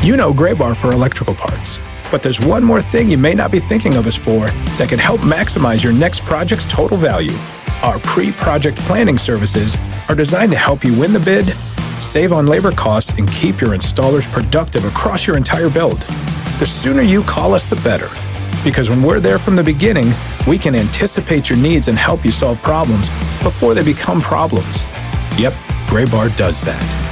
You know Gray Bar for electrical parts, but there's one more thing you may not be thinking of us for that can help maximize your next project's total value. Our pre-project planning services are designed to help you win the bid, save on labor costs, and keep your installers productive across your entire build. The sooner you call us, the better. Because when we're there from the beginning, we can anticipate your needs and help you solve problems before they become problems. Yep, Gray Bar does that.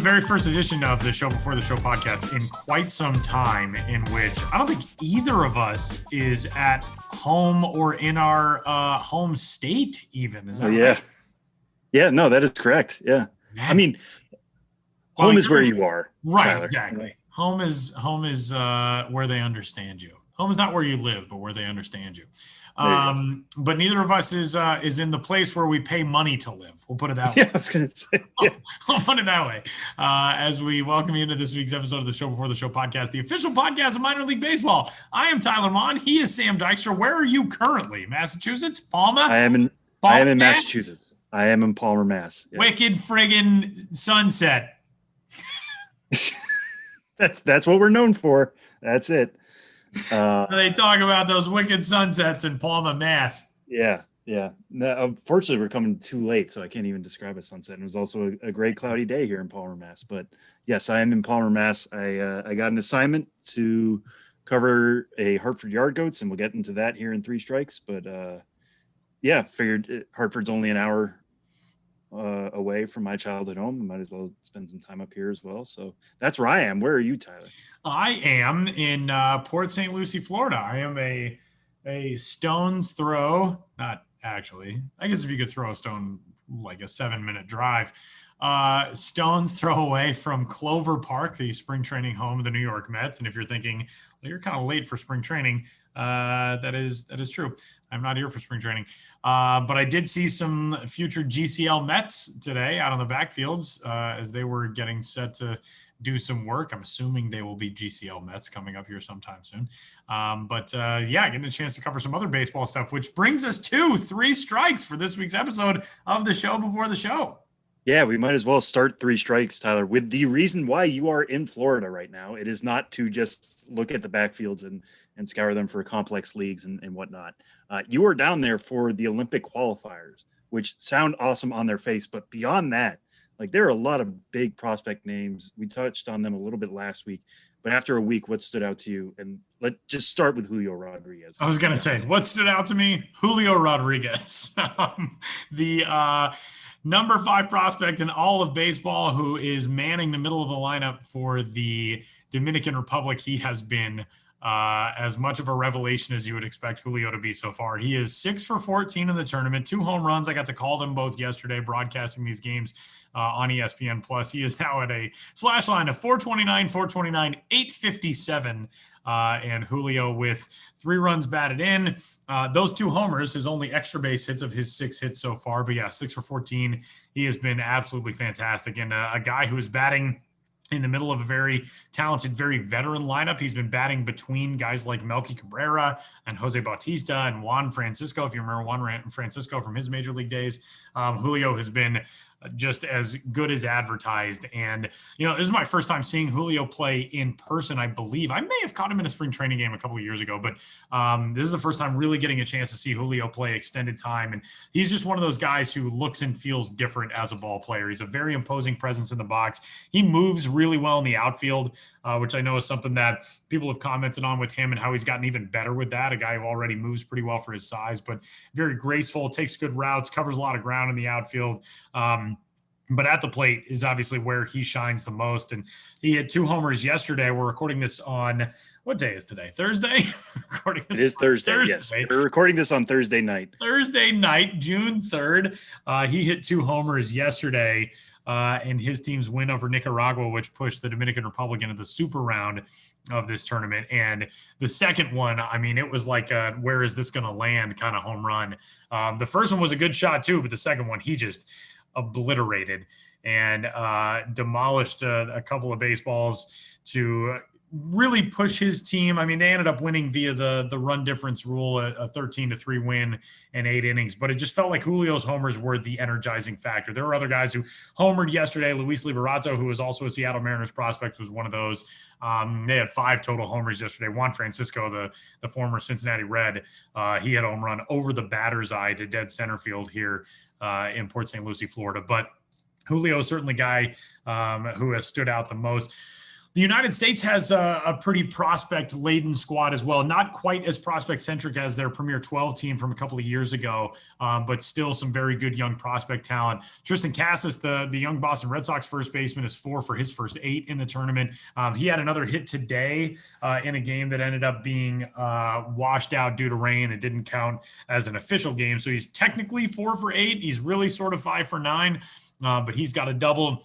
Very first edition of the Show Before the Show podcast in quite some time, in which I don't think either of us is at home or in our home state even. Is that right? Yeah, no, that is correct. Yeah. Man. I mean, home is where you are. Right, Tyler. Exactly. Home is where they understand you. Home is not where you live, but where they understand you. But neither of us is in the place where we pay money to live. We'll put it that way. Yeah, I was going to say. Yeah. We'll put it that way. As we welcome you into this week's episode of the Show Before the Show podcast, the official podcast of minor league baseball. I am Tyler Mon. He is Sam Dykstra. Where are you currently? Massachusetts? Palma? I am in Massachusetts. I am in Palmer, Mass. Yes. Wicked friggin' sunset. That's what we're known for. That's it. They talk about those wicked sunsets in Palma, Mass. Yeah. No, unfortunately, we're coming too late, so I can't even describe a sunset. And it was also a great cloudy day here in Palmer, Mass. But yes, I am in Palmer, Mass. I got an assignment to cover a Hartford Yard Goats, and we'll get into that here in three strikes. But figured Hartford's only an hour away from my childhood home. I might as well spend some time up here as well. So that's where I am. Where are you, Tyler? I am in Port St. Lucie, Florida. I am a stone's throw, not actually. I guess if you could throw a stone, like a 7-minute drive, stone's throw away from Clover Park, the spring training home of the New York Mets. And if you're thinking, well, you're kind of late for spring training, that is true. I'm not here for spring training. But I did see some future GCL Mets today out on the backfields as they were getting set to do some work. I'm assuming they will be GCL Mets coming up here sometime soon. Getting a chance to cover some other baseball stuff, which brings us to three strikes for this week's episode of the Show Before the Show. Yeah, we might as well start three strikes, Tyler, with the reason why you are in Florida right now. It is not to just look at the backfields and scour them for complex leagues and whatnot. You are down there for the Olympic qualifiers, which sound awesome on their face. But beyond that, like, there are a lot of big prospect names. We touched on them a little bit last week. But after a week, what stood out to you? And let's just start with Julio Rodriguez. I was going to say, what stood out to me? Julio Rodriguez. The number 5 prospect in all of baseball, who is manning the middle of the lineup for the Dominican Republic. He has been as much of a revelation as you would expect Julio to be so far. He is 6 for 14 in the tournament, 2 home runs. I got to call them both yesterday, broadcasting these games on ESPN Plus. He is now at a slash line of 429, 429, 857. And Julio with 3 runs batted in. Those 2 homers, his only extra base hits of his 6 hits so far. But yeah, 6 for 14. He has been absolutely fantastic. And a guy who is batting in the middle of a very talented, very veteran lineup. He's been batting between guys like Melky Cabrera and Jose Bautista and Juan Francisco. If you remember Juan Francisco from his major league days, Julio has been just as good as advertised. And, this is my first time seeing Julio play in person, I believe. I may have caught him in a spring training game a couple of years ago, but this is the first time really getting a chance to see Julio play extended time. And he's just one of those guys who looks and feels different as a ball player. He's a very imposing presence in the box. He moves really well in the outfield, which I know is something that people have commented on with him and how he's gotten even better with that. A guy who already moves pretty well for his size, but very graceful, takes good routes, covers a lot of ground in the outfield. But at the plate is obviously where he shines the most. And he had 2 homers yesterday. We're recording this on, what day is today? Thursday? It is Thursday, yes. We're recording this on Thursday night. Thursday night, June 3rd. He hit 2 homers yesterday in his team's win over Nicaragua, which pushed the Dominican Republic into the super round of this tournament. And the second one, I mean, it was like a, where is this going to land kind of home run. The first one was a good shot too, but the second one, he just obliterated and demolished a couple of baseballs to really push his team. I mean, they ended up winning via the run difference rule, a 13-3 win in 8 innings, but it just felt like Julio's homers were the energizing factor. There were other guys who homered yesterday. Luis Liberato, who was also a Seattle Mariners prospect, was one of those. They had 5 total homers yesterday. Juan Francisco, the former Cincinnati Red, he had a home run over the batter's eye to dead center field here in Port St. Lucie, Florida. But Julio is certainly a guy who has stood out the most. The United States has a pretty prospect-laden squad as well. Not quite as prospect-centric as their Premier 12 team from a couple of years ago, but still some very good young prospect talent. Tristan Casas, the young Boston Red Sox first baseman, is 4 for his first 8 in the tournament. He had another hit today in a game that ended up being washed out due to rain. It didn't count as an official game, so he's technically 4 for 8. He's really sort of 5 for 9, but he's got a double.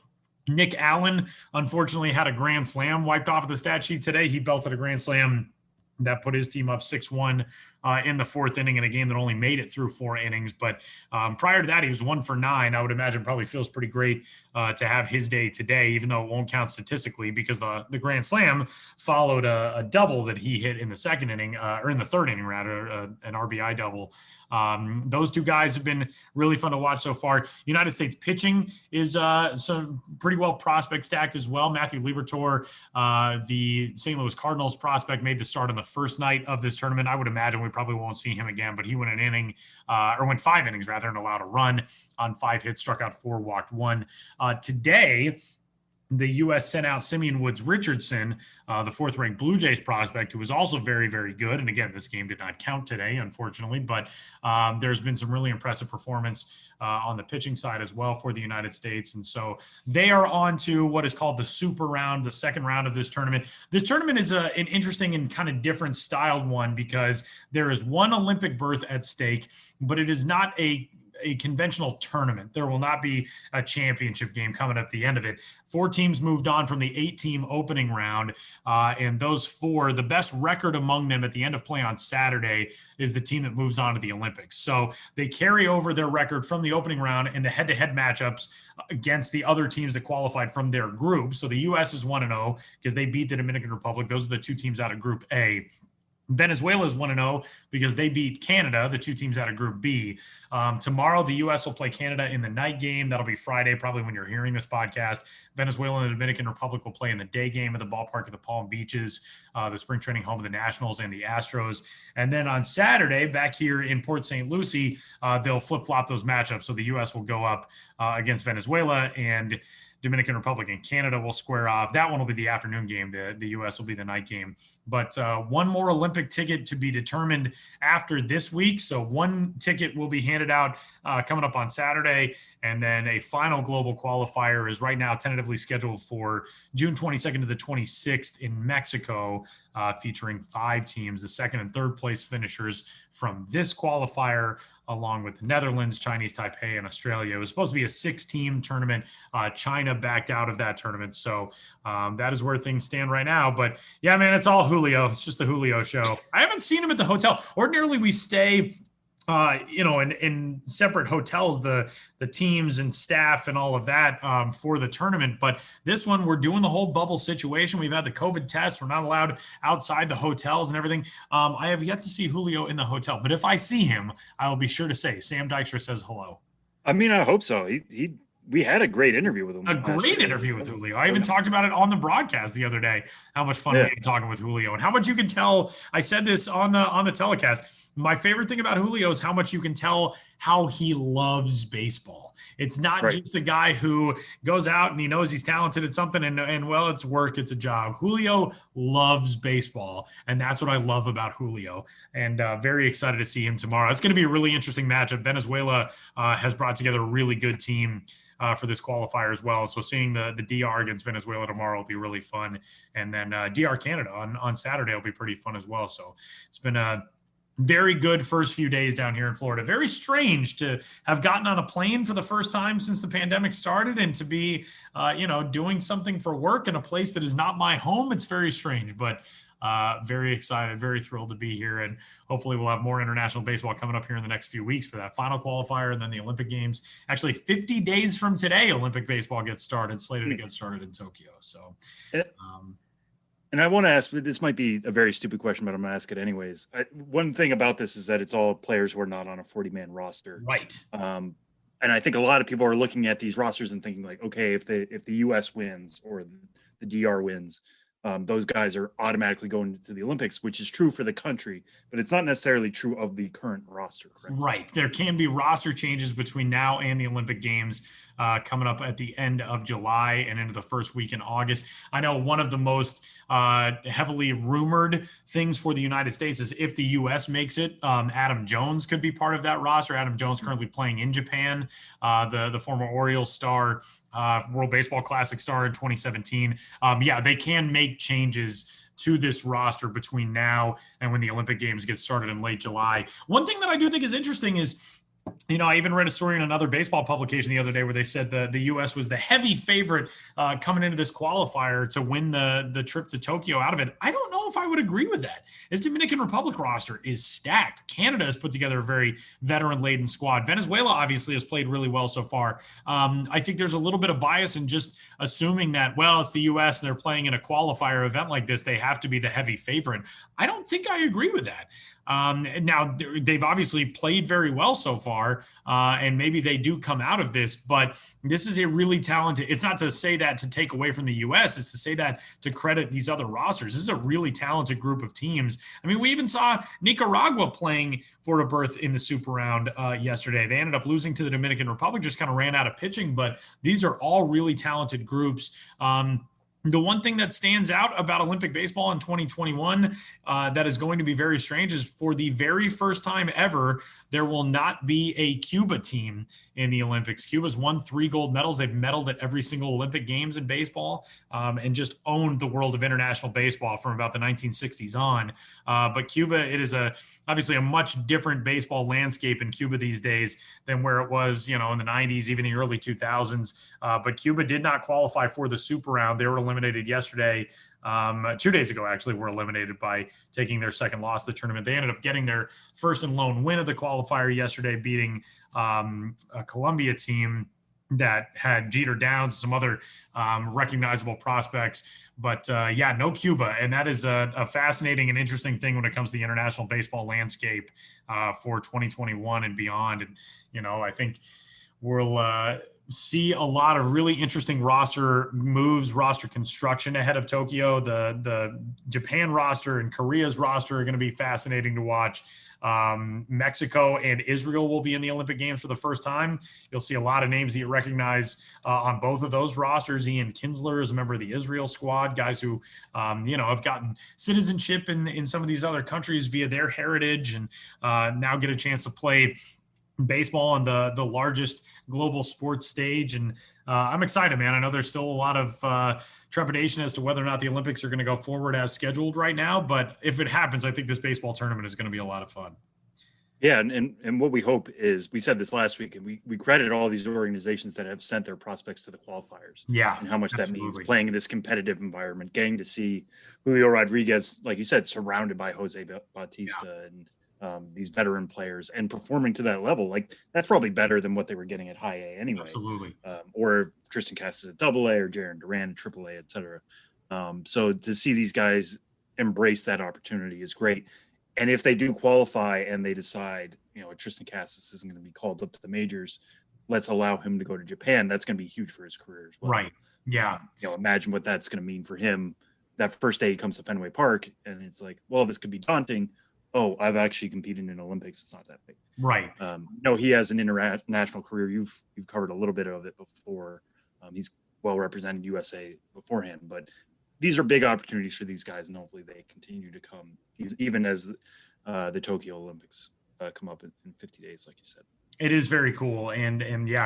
Nick Allen, unfortunately, had a grand slam wiped off of the stat sheet today. He belted a grand slam that put his team up 6-1 in the 4th inning in a game that only made it through 4 innings. But prior to that, he was 1 for 9. I would imagine probably feels pretty great to have his day today, even though it won't count statistically because the grand slam followed a double that he hit in the 2nd inning, or in the 3rd inning, rather, an RBI double. Those 2 guys have been really fun to watch so far. United States pitching is some pretty well prospect stacked as well. Matthew Liberatore, the St. Louis Cardinals prospect, made the start on the first night of this tournament. I would imagine we probably won't see him again, but he went 5 innings rather, and allowed a run on 5 hits, struck out 4, walked 1. Today, the U.S. sent out Simeon Woods Richardson, the 4th-ranked Blue Jays prospect, who was also very, very good. And again, this game did not count today, unfortunately, but there's been some really impressive performance on the pitching side as well for the United States. And so they are on to what is called the Super Round, the 2nd round of this tournament. This tournament is an interesting and kind of different styled one because there is one Olympic berth at stake, but it is not a conventional tournament. There will not be a championship game coming at the end of it. 4 teams moved on from the 8-team opening round, and those 4, the best record among them at the end of play on Saturday is the team that moves on to the Olympics. So they carry over their record from the opening round into head-to-head matchups against the other teams that qualified from their group. So the U.S. is 1-0 because they beat the Dominican Republic. Those are the 2 teams out of Group A. Venezuela is 1-0 because they beat Canada, the 2 teams out of Group B. Tomorrow, the U.S. will play Canada in the night game. That'll be Friday, probably when you're hearing this podcast. Venezuela and the Dominican Republic will play in the day game at the ballpark of the Palm Beaches, the spring training home of the Nationals and the Astros. And then on Saturday, back here in Port St. Lucie, they'll flip-flop those matchups. So the U.S. will go up against Venezuela, and Dominican Republic and Canada will square off. That one will be the afternoon game. The U.S. will be the night game. But one more Olympic ticket to be determined after this week. So one ticket will be handed out coming up on Saturday. And then a final global qualifier is right now tentatively scheduled for June 22nd to the 26th in Mexico, featuring 5 teams, the 2nd and 3rd place finishers from this qualifier, along with the Netherlands, Chinese Taipei, and Australia. It was supposed to be a 6-team tournament. China backed out of that tournament. So that is where things stand right now. But yeah, man, it's all Julio. It's just the Julio show. I haven't seen him at the hotel. Ordinarily, we stay in separate hotels, the teams and staff and all of that for the tournament. But this one, we're doing the whole bubble situation. We've had the COVID tests. We're not allowed outside the hotels and everything. I have yet to see Julio in the hotel, but if I see him, I will be sure to say Sam Dykstra says hello. I mean, I hope so. We had a great interview with him. A great interview with Julio. I even talked about it on the broadcast the other day, how much fun we had talking with Julio and how much you can tell. I said this on the telecast. My favorite thing about Julio is how much you can tell how he loves baseball. It's not just a guy who goes out and he knows he's talented at something and well, it's work, it's a job. Julio loves baseball, and that's what I love about Julio. And very excited to see him tomorrow. It's going to be a really interesting matchup. Venezuela has brought together a really good team for this qualifier as well. So seeing the DR against Venezuela tomorrow will be really fun. And then DR Canada on Saturday will be pretty fun as well. So it's been a very good first few days down here in Florida. Very strange to have gotten on a plane for the first time since the pandemic started and to be, doing something for work in a place that is not my home. It's very strange, but very excited, very thrilled to be here. And hopefully we'll have more international baseball coming up here in the next few weeks for that final qualifier and then the Olympic Games. Actually, 50 days from today, Olympic baseball gets started, slated to get started in Tokyo. So, And I want to ask, this might be a very stupid question, but I'm going to ask it anyways. One thing about this is that it's all players who are not on a 40-man roster. Right. And I think a lot of people are looking at these rosters and thinking like, okay, if the U.S. wins or the DR wins, those guys are automatically going to the Olympics, which is true for the country, but it's not necessarily true of the current roster, correct? Right. There can be roster changes between now and the Olympic Games coming up at the end of July and into the first week in August. I know one of the most heavily rumored things for the United States is if the U.S. makes it, Adam Jones could be part of that roster. Adam Jones currently playing in Japan, the former Orioles star, World Baseball Classic star in 2017. They can make changes to this roster between now and when the Olympic Games get started in late July. One thing that I do think is interesting is, I even read a story in another baseball publication the other day where they said the U.S. was the heavy favorite coming into this qualifier to win the trip to Tokyo out of it. I don't know if I would agree with that. This Dominican Republic roster is stacked. Canada has put together a very veteran-laden squad. Venezuela obviously has played really well so far. I think there's a little bit of bias in just assuming that, well, it's the U.S. and they're playing in a qualifier event like this, they have to be the heavy favorite. I don't think I agree with that. Now, they've obviously played very well so far, and maybe they do come out of this, but this is a really talented, it's not to say that to take away from the U.S., it's to say that to credit these other rosters. This is a really talented group of teams. I mean, we even saw Nicaragua playing for a berth in the Super Round yesterday. They ended up losing to the Dominican Republic, just kind of ran out of pitching, but these are all really talented groups. The one thing that stands out about Olympic baseball in 2021 that is going to be very strange is for the very first time ever, there will not be a Cuba team in the Olympics. Cuba's won 3 gold medals. They've medaled at every single Olympic Games in baseball and just owned the world of international baseball from about the 1960s on. But Cuba, it is obviously a much different baseball landscape in Cuba these days than where it was, in the 90s, even the early 2000s. But Cuba did not qualify for the Super Round. They were eliminated yesterday. 2 days ago, actually, were eliminated by taking their second loss to the tournament. They ended up getting their first and lone win of the qualifier yesterday, beating a Colombia team that had Jeter Downs, some other recognizable prospects. But no Cuba. And that is a fascinating and interesting thing when it comes to the international baseball landscape for 2021 and beyond. And, I think we'll see a lot of really interesting roster moves, roster construction ahead of Tokyo. The Japan roster and Korea's roster are going to be fascinating to watch. Mexico and Israel will be in the Olympic Games for the first time. You'll see a lot of names that you recognize on both of those rosters. Ian Kinsler is a member of the Israel squad, guys who, have gotten citizenship in some of these other countries via their heritage and now get a chance to play baseball on the largest global sports stage. And I'm excited, man. I know there's still a lot of trepidation as to whether or not the Olympics are going to go forward as scheduled right now. But if it happens, I think this baseball tournament is going to be a lot of fun. Yeah. And what we hope is, we said this last week, and we credit all these organizations that have sent their prospects to the qualifiers. Yeah. And how much absolutely. that means playing in this competitive environment, getting to see Julio Rodriguez, like you said, surrounded by Jose Bautista and these veteran players and performing to that level. Like, that's probably better than what they were getting at high A anyway. Absolutely. Or Tristan Casas at AA or Jaron Duran at AAA, et cetera. So to see these guys embrace that opportunity is great. And if they do qualify and they decide, Tristan Casas isn't going to be called up to the majors, let's allow him to go to Japan. That's going to be huge for his career as well. Right. Yeah. Imagine what that's going to mean for him. That first day he comes to Fenway Park and it's like, well, this could be daunting. Oh, I've actually competed in Olympics. It's not that big. Right. He has an international career. You've covered a little bit of it before. He's well represented USA beforehand, but these are big opportunities for these guys, and hopefully they continue to come, even as the Tokyo Olympics come up in 50 days, like you said. It is very cool. And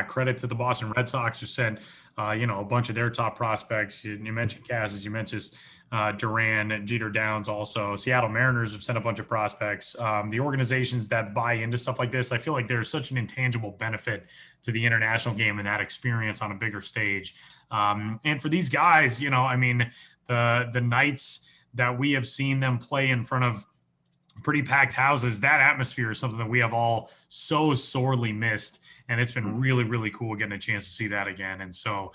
credit to the Boston Red Sox who sent, a bunch of their top prospects. You mentioned Casas, you mentioned Duran, Jeter Downs also. Seattle Mariners have sent a bunch of prospects. The organizations that buy into stuff like this, I feel like there's such an intangible benefit to the international game and that experience on a bigger stage. And for these guys, the nights that we have seen them play in front of pretty packed houses, that atmosphere is something that we have all so sorely missed. And it's been really, really cool getting a chance to see that again. And so,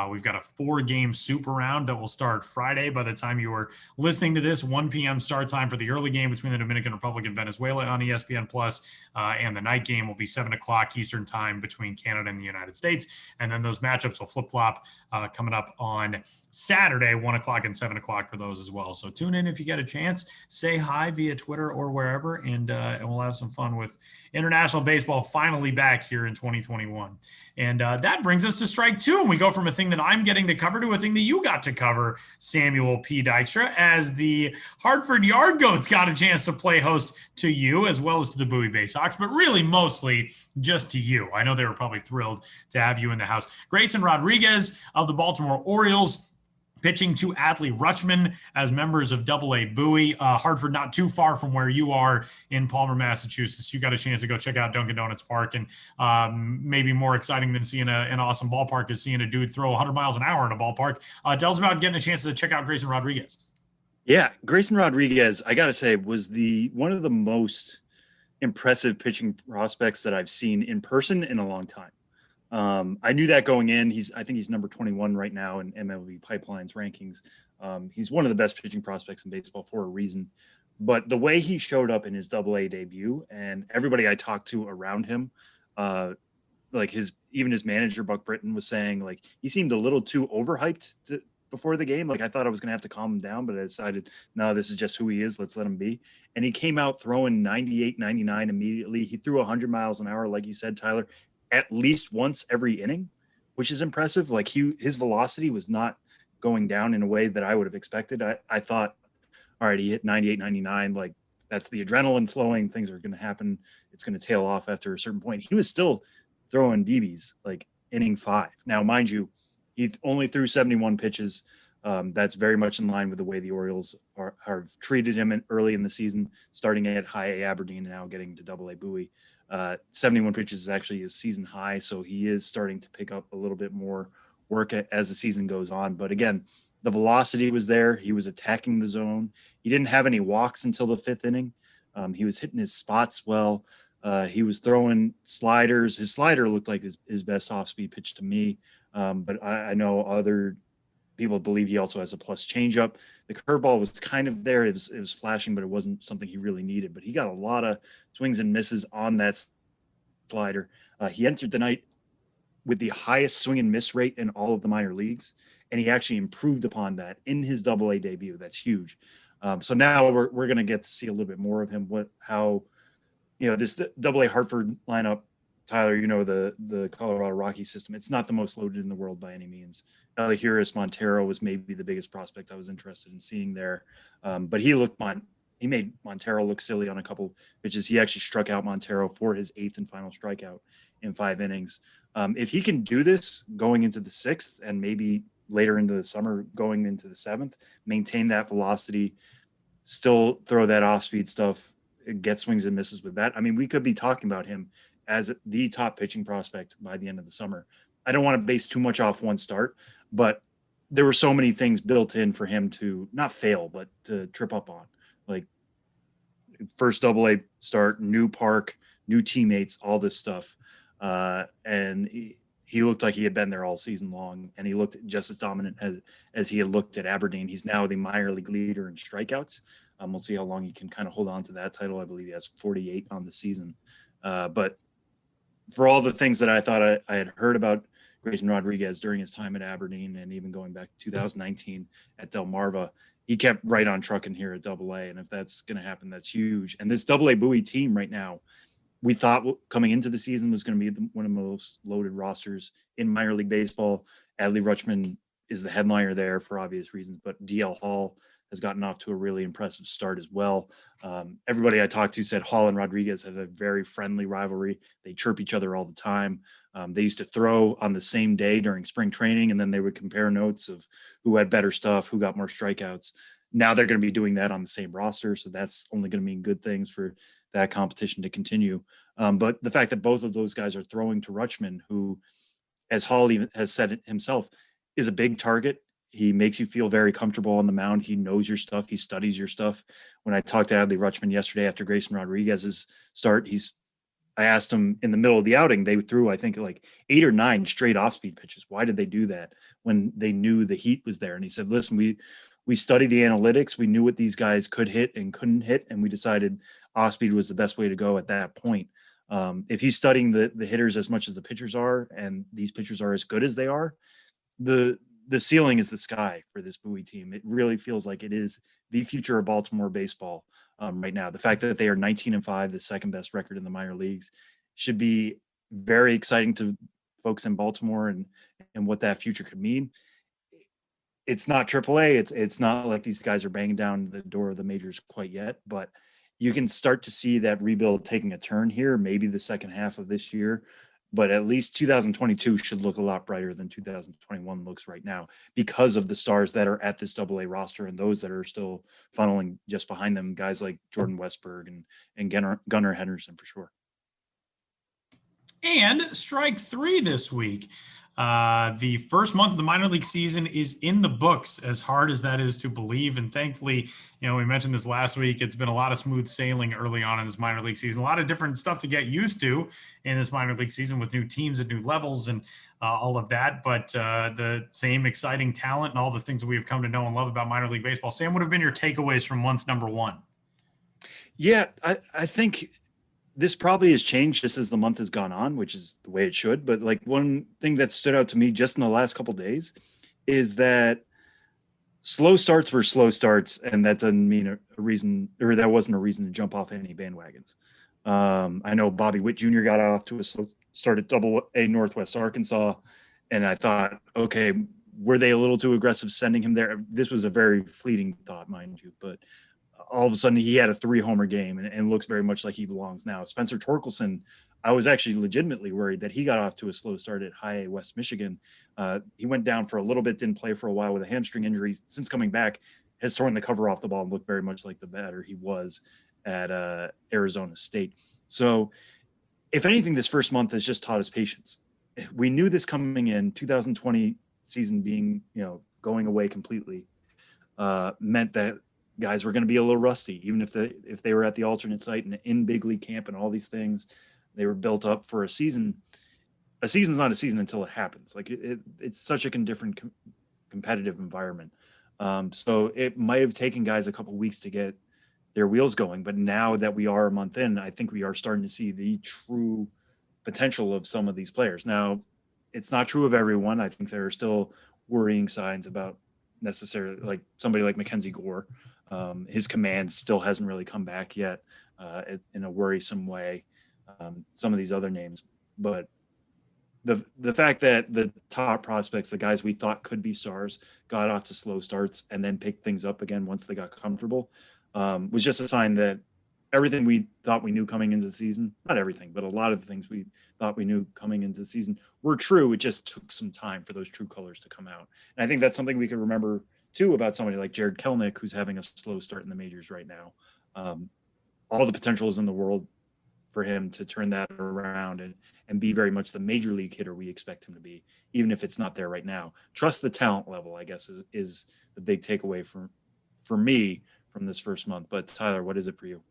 We've got a 4-game super round that will start Friday. By the time you are listening to this, 1 p.m. start time for the early game between the Dominican Republic and Venezuela on ESPN Plus, and the night game will be 7 o'clock Eastern time between Canada and the United States. And then those matchups will flip-flop coming up on Saturday, 1 o'clock and 7 o'clock for those as well. So tune in if you get a chance. Say hi via Twitter or wherever, and we'll have some fun with international baseball finally back here in 2021. And that brings us to strike 2, and we go from a thing that I'm getting to cover to a thing that you got to cover, Samuel P. Dykstra, as the Hartford Yard Goats got a chance to play host to you as well as to the Bowie Bay Sox, but really mostly just to you. I know they were probably thrilled to have you in the house. Grayson Rodriguez of the Baltimore Orioles pitching to Adley Rutschman as members of Double-A Bowie. Hartford, not too far from where you are in Palmer, Massachusetts. You got a chance to go check out Dunkin' Donuts Park, and maybe more exciting than seeing an awesome ballpark is seeing a dude throw 100 miles an hour in a ballpark. Tell us about getting a chance to check out Grayson Rodriguez. Yeah, Grayson Rodriguez, I got to say, was one of the most impressive pitching prospects that I've seen in person in a long time. I knew that going in. I think he's number 21 right now in MLB Pipeline's rankings. He's one of the best pitching prospects in baseball for a reason. But the way he showed up in his Double-A debut, and everybody I talked to around him, like even his manager Buck Britton was saying, like, he seemed a little too overhyped before the game. Like, I thought I was going to have to calm him down, but I decided, no, this is just who he is. Let's let him be. And he came out throwing 98, 99 immediately. He threw 100 miles an hour, like you said, Tyler, at least once every inning, which is impressive. Like, his velocity was not going down in a way that I would have expected. I thought, all right, he hit 98, 99. Like, that's the adrenaline flowing. Things are going to happen. It's going to tail off after a certain point. He was still throwing BBs like inning 5. Now, mind you, he only threw 71 pitches. That's very much in line with the way the Orioles have treated him early in the season, starting at high A Aberdeen and now getting to Double-A Bowie. 71 pitches is actually his season high, so he is starting to pick up a little bit more work as the season goes on. But again, the velocity was there. He was attacking the zone. He didn't have any walks until the 5th inning. He was hitting his spots well. He was throwing sliders. His slider looked like his best off-speed pitch to me. But I know other people believe he also has a plus changeup. The curveball was kind of there. It was flashing, but it wasn't something he really needed. But he got a lot of swings and misses on that slider. He entered the night with the highest swing and miss rate in all of the minor leagues, and he actually improved upon that in his Double-A debut. That's huge. So now we're going to get to see a little bit more of him. This Double-A Hartford lineup, Tyler, the Colorado Rockies system, it's not the most loaded in the world by any means. Elihuris Montero was maybe the biggest prospect I was interested in seeing there. But he made Montero look silly on a couple pitches. He actually struck out Montero for his 8th and final strikeout in 5 innings. If he can do this going into the 6th and maybe later into the summer going into the 7th, maintain that velocity, still throw that off-speed stuff, get swings and misses with that, I mean, we could be talking about him as the top pitching prospect by the end of the summer. I don't want to base too much off one start, but there were so many things built in for him to not fail, but to trip up on. Like, first Double-A start, new park, new teammates, all this stuff. And he looked like he had been there all season long, and he looked just as dominant as he had looked at Aberdeen. He's now the minor league leader in strikeouts. We'll see how long he can kind of hold on to that title. I believe he has 48 on the season. But for all the things that I thought I had heard about Grayson Rodriguez during his time at Aberdeen, and even going back to 2019 at Delmarva, he kept right on trucking here at Double-A. And if that's going to happen, that's huge. And this Double-A Bowie team right now, we thought coming into the season was going to be one of the most loaded rosters in minor league baseball. Adley Rutschman is the headliner there for obvious reasons, but DL Hall has gotten off to a really impressive start as well. Everybody I talked to said Hall and Rodriguez have a very friendly rivalry. They chirp each other all the time. They used to throw on the same day during spring training, and then they would compare notes of who had better stuff, who got more strikeouts. Now they're going to be doing that on the same roster, so that's only going to mean good things for that competition to continue. But the fact that both of those guys are throwing to Rutschman, who, as Hall even has said it himself, is a big target. He makes you feel very comfortable on the mound. He knows your stuff. He studies your stuff. When I talked to Adley Rutschman yesterday after Grayson Rodriguez's start, I asked him in the middle of the outing, they threw, I think, like 8 or 9 straight off-speed pitches. Why did they do that when they knew the heat was there? And he said, listen, we studied the analytics. We knew what these guys could hit and couldn't hit, and we decided off-speed was the best way to go at that point. If he's studying the hitters as much as the pitchers are, and these pitchers are as good as they are, the ceiling is the sky for this Bowie team. It really feels like it is the future of Baltimore baseball right now. The fact that they are 19-5, the second best record in the minor leagues, should be very exciting to folks in Baltimore and what that future could mean. It's not AAA. It's not like these guys are banging down the door of the majors quite yet, but you can start to see that rebuild taking a turn here, maybe the second half of this year. But at least 2022 should look a lot brighter than 2021 looks right now because of the stars that are at this AA roster and those that are still funneling just behind them, guys like Jordan Westberg and Gunnar Henderson for sure. And strike 3 this week. The first month of the minor league season is in the books, as hard as that is to believe. And thankfully, we mentioned this last week, it's been a lot of smooth sailing early on in this minor league season, a lot of different stuff to get used to in this minor league season with new teams at new levels and all of that. But the same exciting talent and all the things that we have come to know and love about minor league baseball. Sam, what have been your takeaways from month number 1? Yeah, I think this probably has changed just as the month has gone on, which is the way it should. But like one thing that stood out to me just in the last couple of days is that slow starts were slow starts, and that doesn't mean a reason, or that wasn't a reason to jump off any bandwagons. I know Bobby Witt Jr. got off to a slow start at AA Northwest Arkansas, and I thought, okay, were they a little too aggressive sending him there? This was a very fleeting thought, mind you, but all of a sudden he had a 3-homer game and looks very much like he belongs now. Spencer Torkelson, I was actually legitimately worried that he got off to a slow start at High A West Michigan. He went down for a little bit, didn't play for a while with a hamstring injury. Since coming back, has torn the cover off the ball and looked very much like the batter he was at Arizona State. So if anything, this first month has just taught us patience. We knew this coming in. 2020 season being, going away completely meant that guys were going to be a little rusty, even if they were at the alternate site and in big league camp and all these things. They were built up for a season. A season's not a season until it happens. Like it's such a different competitive environment. So it might have taken guys a couple of weeks to get their wheels going, but now that we are a month in, I think we are starting to see the true potential of some of these players. Now, it's not true of everyone. I think there are still worrying signs about necessarily like somebody like Mackenzie Gore. His command still hasn't really come back yet in a worrisome way. Some of these other names, but the fact that the top prospects, the guys we thought could be stars, got off to slow starts and then picked things up again once they got comfortable was just a sign that everything we thought we knew coming into the season, not everything, but a lot of the things we thought we knew coming into the season were true. It just took some time for those true colors to come out. And I think that's something we could remember too about somebody like Jared Kelnick, who's having a slow start in the majors right now. All the potential is in the world for him to turn that around and be very much the major league hitter we expect him to be, even if it's not there right now. Trust the talent level, I guess, is the big takeaway for me from this first month. But Tyler, what is it for you?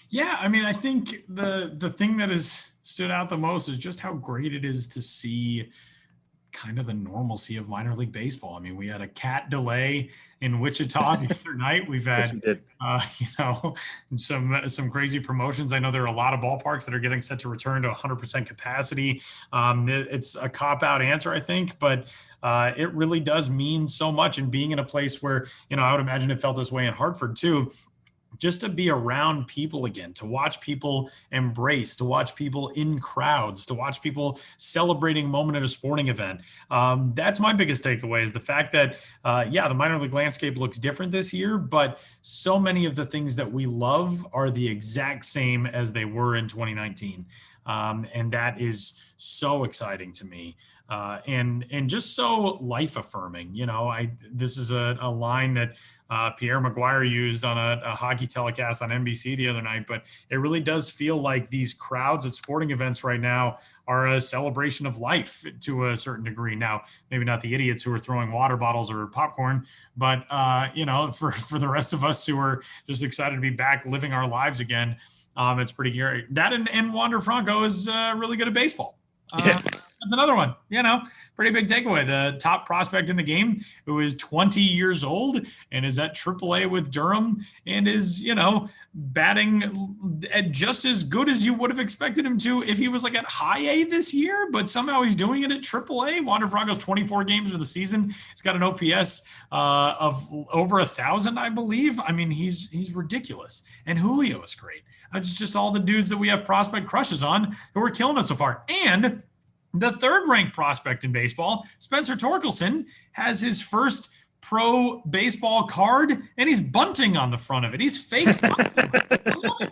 Yeah, I mean, I think the thing that has stood out the most is just how great it is to see kind of the normalcy of minor league baseball. I mean, we had a cat delay in Wichita the other night. We've had, some crazy promotions. I know there are a lot of ballparks that are getting set to return to 100% capacity. It's a cop-out answer, I think, but it really does mean so much. And being in a place where, I would imagine it felt this way in Hartford too, just to be around people again, to watch people embrace, to watch people in crowds, to watch people celebrating a moment at a sporting event. That's my biggest takeaway is the fact that, the minor league landscape looks different this year, but so many of the things that we love are the exact same as they were in 2019. And that is so exciting to me. And just so life affirming, this is a line that Pierre Maguire used on a hockey telecast on NBC the other night, but it really does feel like these crowds at sporting events right now are a celebration of life to a certain degree. Now, maybe not the idiots who are throwing water bottles or popcorn, but, for the rest of us who are just excited to be back living our lives again, it's pretty great. That and Wander Franco Julio is really good at baseball. Yeah. That's another one, pretty big takeaway. The top prospect in the game, who is 20 years old and is at AAA with Durham and is, batting at just as good as you would have expected him to if he was like at high A this year, but somehow he's doing it at AAA. Wander Franco's 24 games for the season. He's got an OPS of over 1,000, I believe. I mean, he's ridiculous. And Julio is great. It's just all the dudes that we have prospect crushes on who are killing us so far. And the third-ranked prospect in baseball, Spencer Torkelson, has his first pro baseball card, and he's bunting on the front of it. He's fake bunting. I love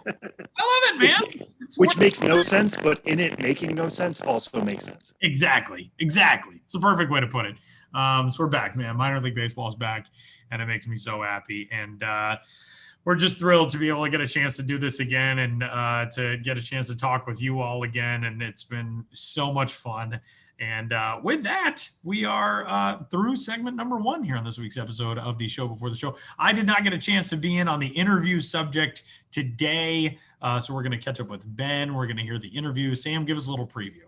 it, man. Which makes no sense, but in it making no sense also makes sense. Exactly. It's a perfect way to put it. So we're back, man. Minor league baseball is back, and it makes me so happy. And we're just thrilled to be able to get a chance to do this again and to get a chance to talk with you all again. And it's been so much fun. And with that, we are through segment number 1 here on this week's episode of the Show Before the Show. I did not get a chance to be in on the interview subject today. So we're going to catch up with Ben. We're going to hear the interview. Sam, give us a little preview.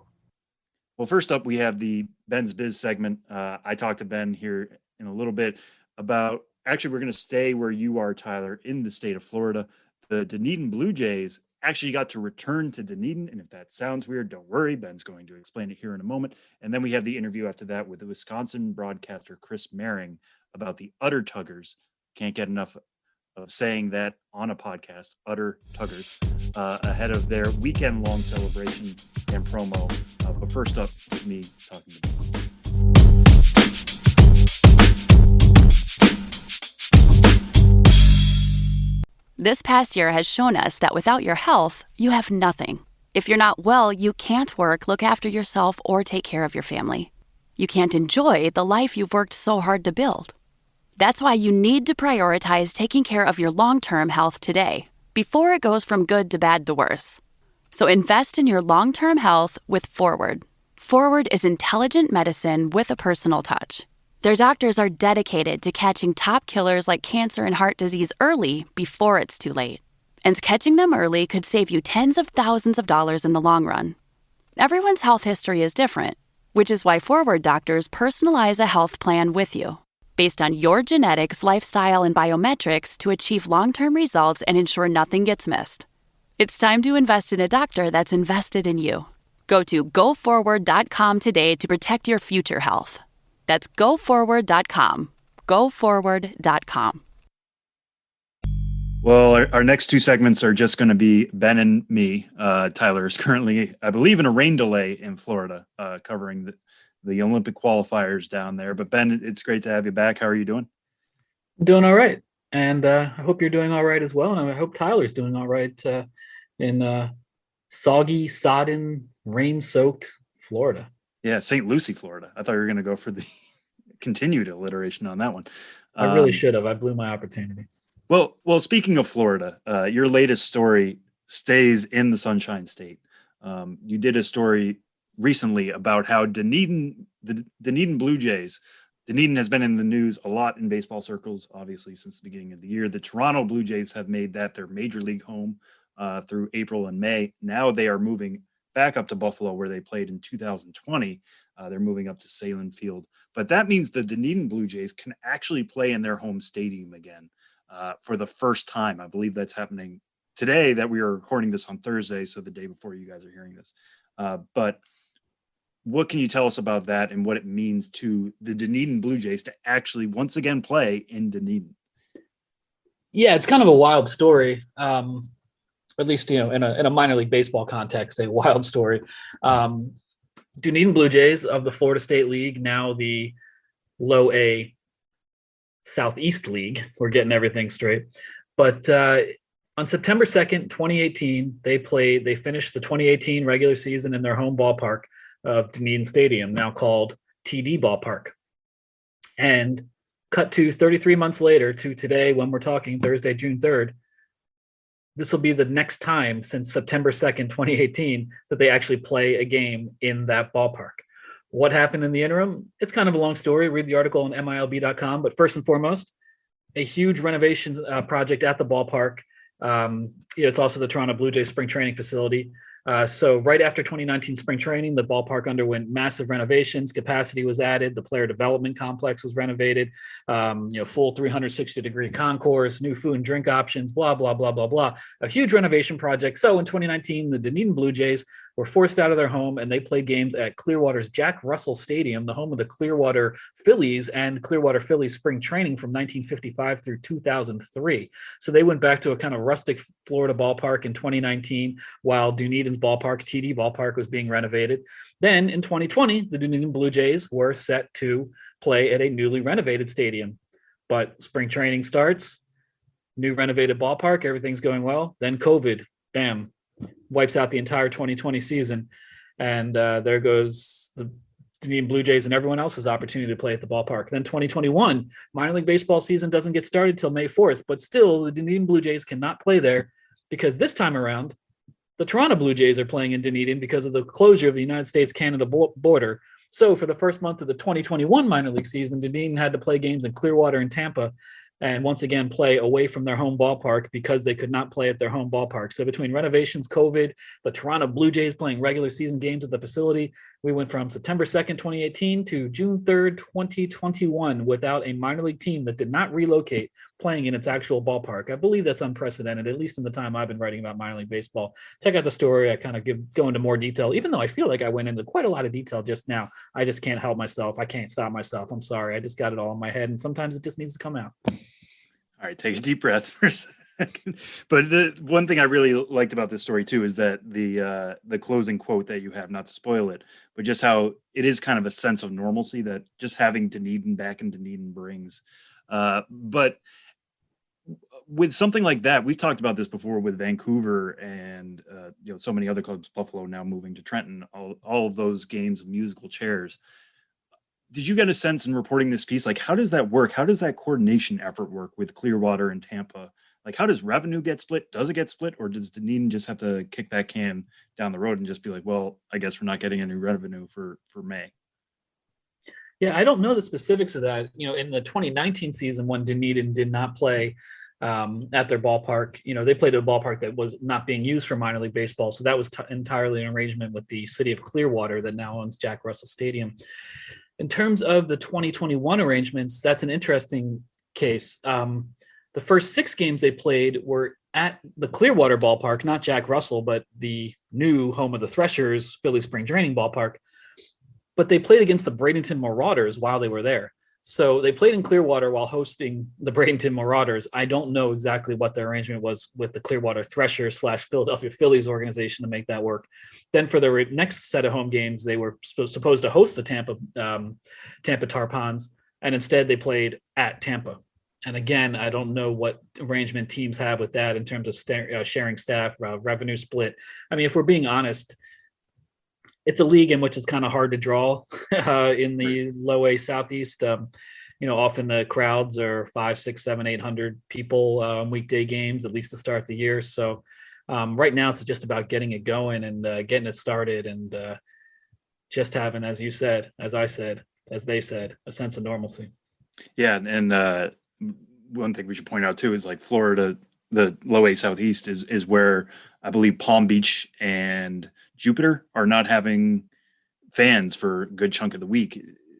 Well, first up, we have the Ben's Biz segment. I talked to Ben here in a little bit about, actually, we're going to stay where you are, Tyler, in the state of Florida. The Dunedin Blue Jays actually got to return to Dunedin. And if that sounds weird, don't worry. Ben's going to explain it here in a moment. And then we have the interview after that with the Wisconsin broadcaster, Chris Mehring, about the Udder Tuggers. Can't get enough of saying that on a podcast, Udder Tuggers, ahead of their weekend-long celebration and promo. But first up, is me talking to Ben. This past year has shown us that without your health, you have nothing. If you're not well, you can't work, look after yourself, or take care of your family. You can't enjoy the life you've worked so hard to build. That's why you need to prioritize taking care of your long-term health today, before it goes from good to bad to worse. So invest in your long-term health with Forward. Forward is intelligent medicine with a personal touch. Their doctors are dedicated to catching top killers like cancer and heart disease early before it's too late. And catching them early could save you tens of thousands of dollars in the long run. Everyone's health history is different, which is why Forward doctors personalize a health plan with you, based on your genetics, lifestyle, and biometrics to achieve long-term results and ensure nothing gets missed. It's time to invest in a doctor that's invested in you. Go to goforward.com today to protect your future health. That's goforward.com. Goforward.com. Well, our next 2 segments are just going to be Ben and me. Tyler is currently, I believe, in a rain delay in Florida, covering the Olympic qualifiers down there. But Ben, it's great to have you back. How are you doing? I'm doing all right. And I hope you're doing all right as well. And I hope Tyler's doing all right in soggy, sodden, rain-soaked Florida. Yeah, St. Lucie, Florida. I thought you were going to go for the continued alliteration on that one. I really should have. I blew my opportunity. Well, speaking of Florida, your latest story stays in the Sunshine State. You did a story recently about how the Dunedin Blue Jays, Dunedin has been in the news a lot in baseball circles, obviously, since the beginning of the year. The Toronto Blue Jays have made that their major league home through April and May. Now they are moving back up to Buffalo, where they played in 2020. They're moving up to Salem Field. But that means the Dunedin Blue Jays can actually play in their home stadium again for the first time. I believe that's happening today, that we are recording this on Thursday, so the day before you guys are hearing this. But what can you tell us about that and what it means to the Dunedin Blue Jays to actually once again play in Dunedin? Yeah, it's kind of a wild story. At least, in a minor league baseball context, a wild story. Dunedin Blue Jays of the Florida State League, now the low A Southeast League. We're getting everything straight. But on September 2nd, 2018, they finished the 2018 regular season in their home ballpark of Dunedin Stadium, now called TD Ballpark. And cut to 33 months later to today, when we're talking Thursday, June 3rd, this will be the next time since September 2nd, 2018, that they actually play a game in that ballpark. What happened in the interim? It's kind of a long story. Read the article on MILB.com. But first and foremost, a huge renovation project at the ballpark. It's also the Toronto Blue Jays spring training facility. So right after 2019 spring training, the ballpark underwent massive renovations. Capacity was added. The player development complex was renovated. Full 360-degree concourse, new food and drink options, blah, blah, blah, blah, blah. A huge renovation project. So in 2019, the Dunedin Blue Jays were forced out of their home, and they played games at Clearwater's Jack Russell Stadium, the home of the Clearwater Phillies and Clearwater Phillies spring training from 1955 through 2003. So they went back to a kind of rustic Florida ballpark in 2019, while Dunedin's ballpark, TD Ballpark, was being renovated. Then in 2020, the Dunedin Blue Jays were set to play at a newly renovated stadium. But spring training starts, new renovated ballpark, everything's going well. Then COVID, bam, wipes out the entire 2020 season. And there goes the Dunedin Blue Jays and everyone else's opportunity to play at the ballpark. Then 2021, minor league baseball season doesn't get started till May 4th, but still the Dunedin Blue Jays cannot play there because this time around, the Toronto Blue Jays are playing in Dunedin because of the closure of the United States-Canada border. So for the first month of the 2021 minor league season, Dunedin had to play games in Clearwater and Tampa, and once again play away from their home ballpark because they could not play at their home ballpark. So between renovations, COVID, the Toronto Blue Jays playing regular season games at the facility, we went from September 2nd, 2018 to June 3rd, 2021 without a minor league team that did not relocate playing in its actual ballpark. I believe that's unprecedented, at least in the time I've been writing about minor league baseball. Check out the story. I kind of go into more detail, even though I feel like I went into quite a lot of detail just now. I just can't help myself. I can't stop myself. I'm sorry. I just got it all in my head, and sometimes it just needs to come out. All right, take a deep breath for a second. But the one thing I really liked about this story too is that the closing quote that you have, not to spoil it, but just how it is kind of a sense of normalcy that just having Dunedin back in Dunedin brings. But with something like that, we've talked about this before with Vancouver and so many other clubs, Buffalo now moving to Trenton, all of those games of musical chairs. Did you get a sense in reporting this piece, like how does that work? How does that coordination effort work with Clearwater and Tampa? Like how does revenue get split? Does it get split, or does Dunedin just have to kick that can down the road and just be like, well, I guess we're not getting any revenue for May? Yeah, I don't know the specifics of that. In the 2019 season when Dunedin did not play at their ballpark, they played at a ballpark that was not being used for minor league baseball. So that was entirely an arrangement with the city of Clearwater that now owns Jack Russell Stadium. In terms of the 2021 arrangements, that's an interesting case. The first 6 games they played were at the Clearwater ballpark, not Jack Russell, but the new home of the Threshers, Philly spring training ballpark. But they played against the Bradenton Marauders while they were there. So they played in Clearwater while hosting the Bradenton Marauders. I don't know exactly what their arrangement was with the Clearwater Threshers / Philadelphia Phillies organization to make that work. Then for their next set of home games, they were supposed to host the Tampa Tarpons, and instead they played at Tampa. And again, I don't know what arrangement teams have with that in terms of sharing staff, revenue split. I mean, if we're being honest, it's a league in which it's kind of hard to draw in the low A Southeast. Often the crowds are 5, 6, 7, 800 people weekday games, at least to start the year. So right now it's just about getting it going and getting it started and just having, as you said, as I said, as they said, a sense of normalcy. Yeah. And one thing we should point out too is like Florida, the low A Southeast is where I believe Palm Beach and Jupiter are not having fans for a good chunk of the week,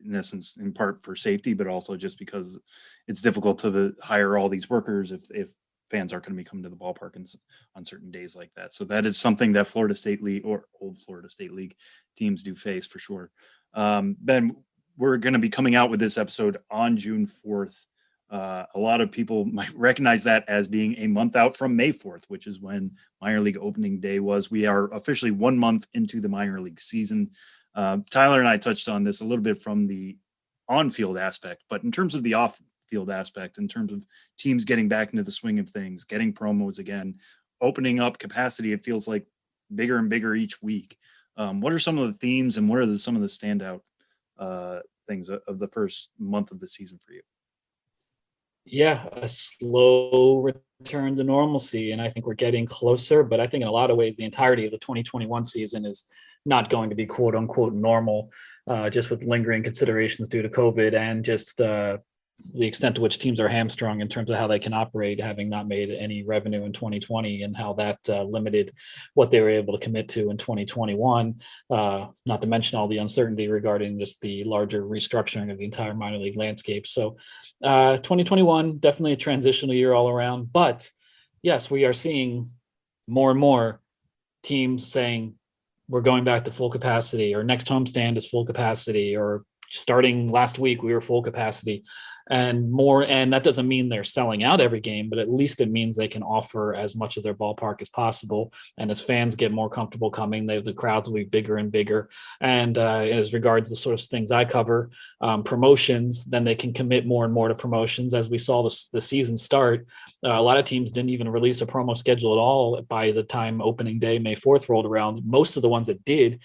in essence, in part for safety, but also just because it's difficult to hire all these workers if fans aren't going to be coming to the ballpark on certain days like that. So that is something that Florida State League or old Florida State League teams do face for sure. Ben, we're going to be coming out with this episode on June 4th. A lot of people might recognize that as being a month out from May 4th, which is when minor league opening day was. We are officially 1 month into the minor league season. Tyler and I touched on this a little bit from the on-field aspect, but in terms of the off-field aspect, in terms of teams getting back into the swing of things, getting promos again, opening up capacity, it feels like bigger and bigger each week. What are some of the themes and what are some of the standout things of the first month of the season for you? Yeah, a slow return to normalcy. And I think we're getting closer, but I think in a lot of ways, the entirety of the 2021 season is not going to be quote unquote normal, just with lingering considerations due to COVID and just the extent to which teams are hamstrung in terms of how they can operate, having not made any revenue in 2020, and how that limited what they were able to commit to in 2021. Not to mention all the uncertainty regarding just the larger restructuring of the entire minor league landscape. So 2021, definitely a transitional year all around. But yes, we are seeing more and more teams saying we're going back to full capacity, or next homestand is full capacity, or starting last week we were full capacity and more. And that doesn't mean they're selling out every game, but at least it means they can offer as much of their ballpark as possible. And as fans get more comfortable coming, the crowds will be bigger and bigger. And as regards the sort of things I cover, promotions, then they can commit more and more to promotions. As we saw the season start, a lot of teams didn't even release a promo schedule at all by the time opening day, May 4th, rolled around. Most of the ones that did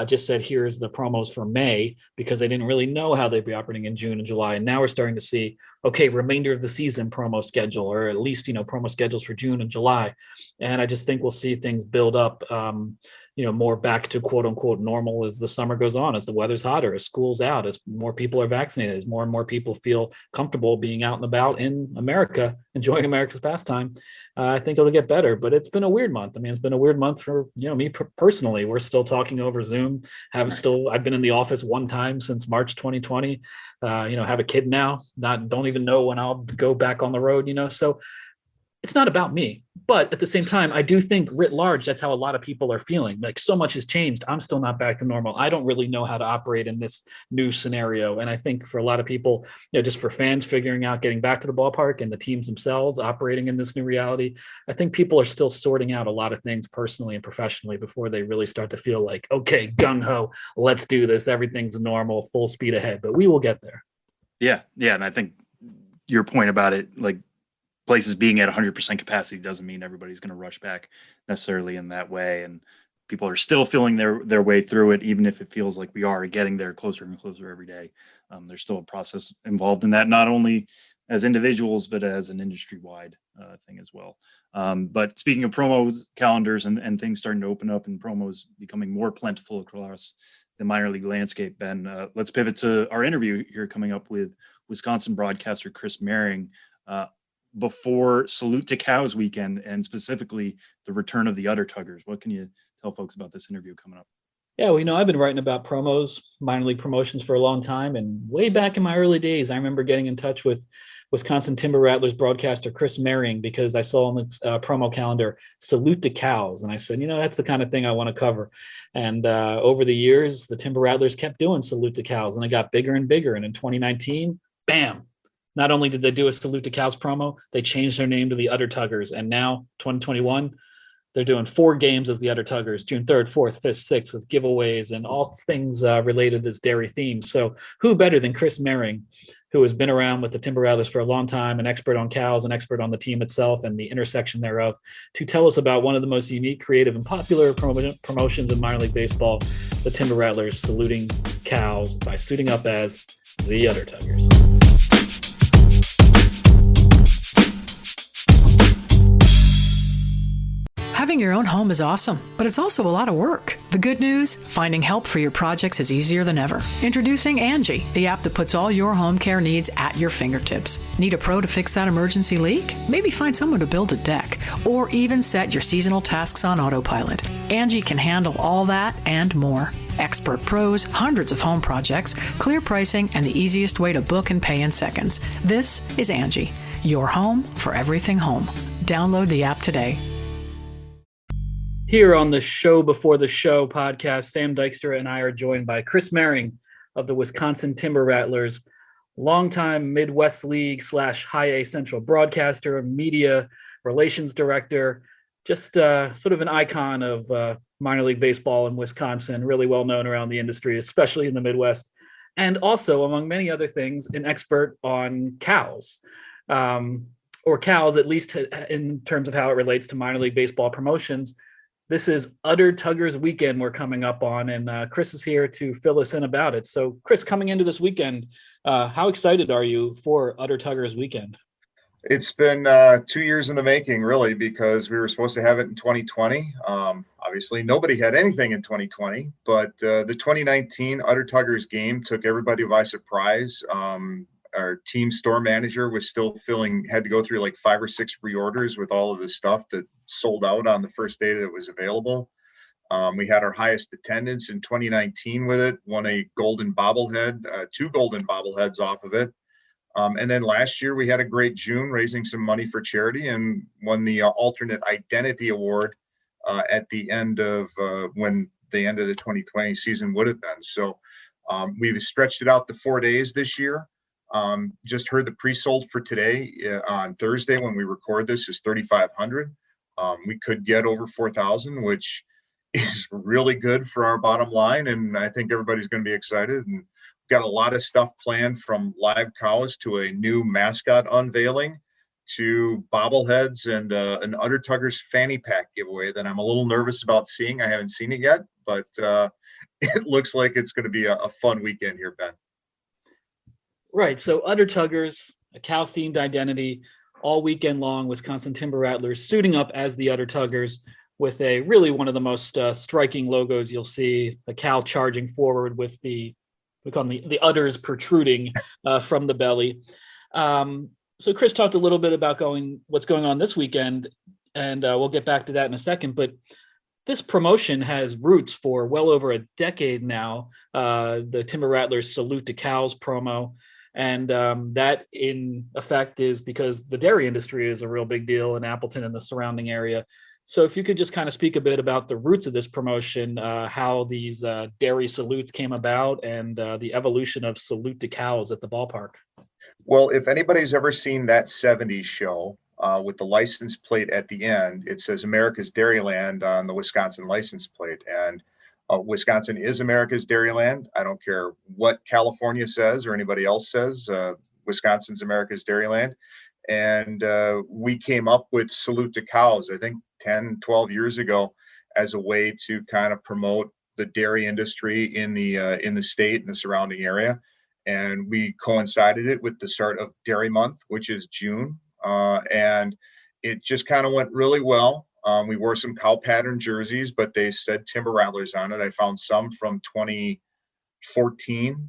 just said, here's the promos for May, because they didn't really know how they'd be operating in June and July. And now we're starting to see, okay, remainder of the season promo schedule, or at least, promo schedules for June and July. And I just think we'll see things build up, more back to quote unquote normal as the summer goes on, as the weather's hotter, as school's out, as more people are vaccinated, as more and more people feel comfortable being out and about in America, enjoying America's pastime. I think it'll get better, but it's been a weird month. I mean, it's been a weird month for, me personally. We're still talking over Zoom. I've been in the office one time since March 2020, have a kid now, don't even know when I'll go back on the road, so it's not about me. But at the same time, I do think writ large, that's how a lot of people are feeling. Like, so much has changed. I'm still not back to normal. I don't really know how to operate in this new scenario. And I think for a lot of people, just for fans figuring out getting back to the ballpark and the teams themselves operating in this new reality, I think people are still sorting out a lot of things personally and professionally before they really start to feel like, okay, gung-ho, let's do this. Everything's normal, full speed ahead. But we will get there. Yeah. And I think your point about it, like, places being at 100% capacity doesn't mean everybody's going to rush back necessarily in that way. And people are still feeling their way through it, even if it feels like we are getting there closer and closer every day. There's still a process involved in that, not only as individuals, but as an industry-wide thing as well. But speaking of promo calendars and things starting to open up and promos becoming more plentiful across the minor league landscape, Ben, let's pivot to our interview here coming up with Wisconsin broadcaster Chris Mehring, before Salute to Cows weekend, and specifically the return of the Udder Tuggers. What can you tell folks about this interview coming up? Yeah, well, I've been writing about promos, minor league promotions for a long time. And way back in my early days, I remember getting in touch with Wisconsin Timber Rattlers broadcaster Chris Mehring, because I saw on the promo calendar, Salute to Cows. And I said, that's the kind of thing I want to cover. And over the years, the Timber Rattlers kept doing Salute to Cows, and it got bigger and bigger. And in 2019, bam, not only did they do a Salute to Cows promo, they changed their name to the Udder Tuggers. And now, 2021, they're doing 4 games as the Udder Tuggers, June 3rd, 4th, 5th, 6th, with giveaways and all things related to this dairy theme. So who better than Chris Mehring, who has been around with the Timber Rattlers for a long time, an expert on cows, an expert on the team itself and the intersection thereof, to tell us about one of the most unique, creative, and popular promotions in minor league baseball, the Timber Rattlers saluting cows by suiting up as the Udder Tuggers. Having your own home is awesome, but it's also a lot of work. The good news? Finding help for your projects is easier than ever. Introducing Angie, the app that puts all your home care needs at your fingertips. Need a pro to fix that emergency leak? Maybe find someone to build a deck, or even set your seasonal tasks on autopilot. Angie can handle all that and more. Expert pros, hundreds of home projects, clear pricing, and the easiest way to book and pay in seconds. This is Angie, your home for everything home. Download the app today. Here on the Show Before the Show podcast, Sam Dykstra and I are joined by Chris Mehring of the Wisconsin Timber Rattlers, longtime Midwest League / High A Central broadcaster, media relations director, just sort of an icon of minor league baseball in Wisconsin, really well known around the industry, especially in the Midwest, and also, among many other things, an expert on cows. Or cows, at least in terms of how it relates to minor league baseball promotions. This is Udder Tuggers weekend we're coming up on, and Chris is here to fill us in about it. So, Chris, coming into this weekend, how excited are you for Udder Tuggers weekend? It's been 2 years in the making, really, because we were supposed to have it in 2020. Obviously, nobody had anything in 2020, but the 2019 Udder Tuggers game took everybody by surprise. our team store manager was still had to go through like 5 or 6 reorders with all of the stuff that sold out on the first day that it was available. We had our highest attendance in 2019 with it, won a golden bobblehead, 2 golden bobbleheads off of it. And then last year we had a great June, raising some money for charity, and won the alternate identity award at the end of when the end of the 2020 season would have been. So we've stretched it out to 4 days this year. Just heard the pre-sold for today on Thursday when we record this is 3,500. We could get over 4,000, which is really good for our bottom line, and I think everybody's going to be excited. And got a lot of stuff planned, from live cows to a new mascot unveiling to bobbleheads and an Udder Tuggers fanny pack giveaway that I'm a little nervous about seeing. I haven't seen it yet, but it looks like it's going to be a fun weekend here, Ben. Right. So Udder Tuggers, a cow-themed identity, all weekend long. Wisconsin Timber Rattlers suiting up as the Udder Tuggers with a really one of the most striking logos you'll see, a cow charging forward with we call them the udders protruding from the belly. So Chris talked a little bit about what's going on this weekend, and we'll get back to that in a second. But this promotion has roots for well over a decade now. The Timber Rattlers Salute to Cows promo, and that in effect is because the dairy industry is a real big deal in Appleton and the surrounding area. So if you could just kind of speak a bit about the roots of this promotion, how these dairy salutes came about, and the evolution of Salute to Cows at the ballpark. Well, if anybody's ever seen that 70s show with the license plate at the end, it says America's Dairyland on the Wisconsin license plate. And Wisconsin is America's Dairyland. I don't care what California says or anybody else says. Wisconsin's America's Dairyland. And we came up with Salute to Cows, I think 10, 12 years ago, as a way to kind of promote the dairy industry in the state and the surrounding area. And we coincided it with the start of Dairy Month, which is June. And it just kind of went really well. We wore some cow pattern jerseys, but they said Timber Rattlers on it. I found some from 2014,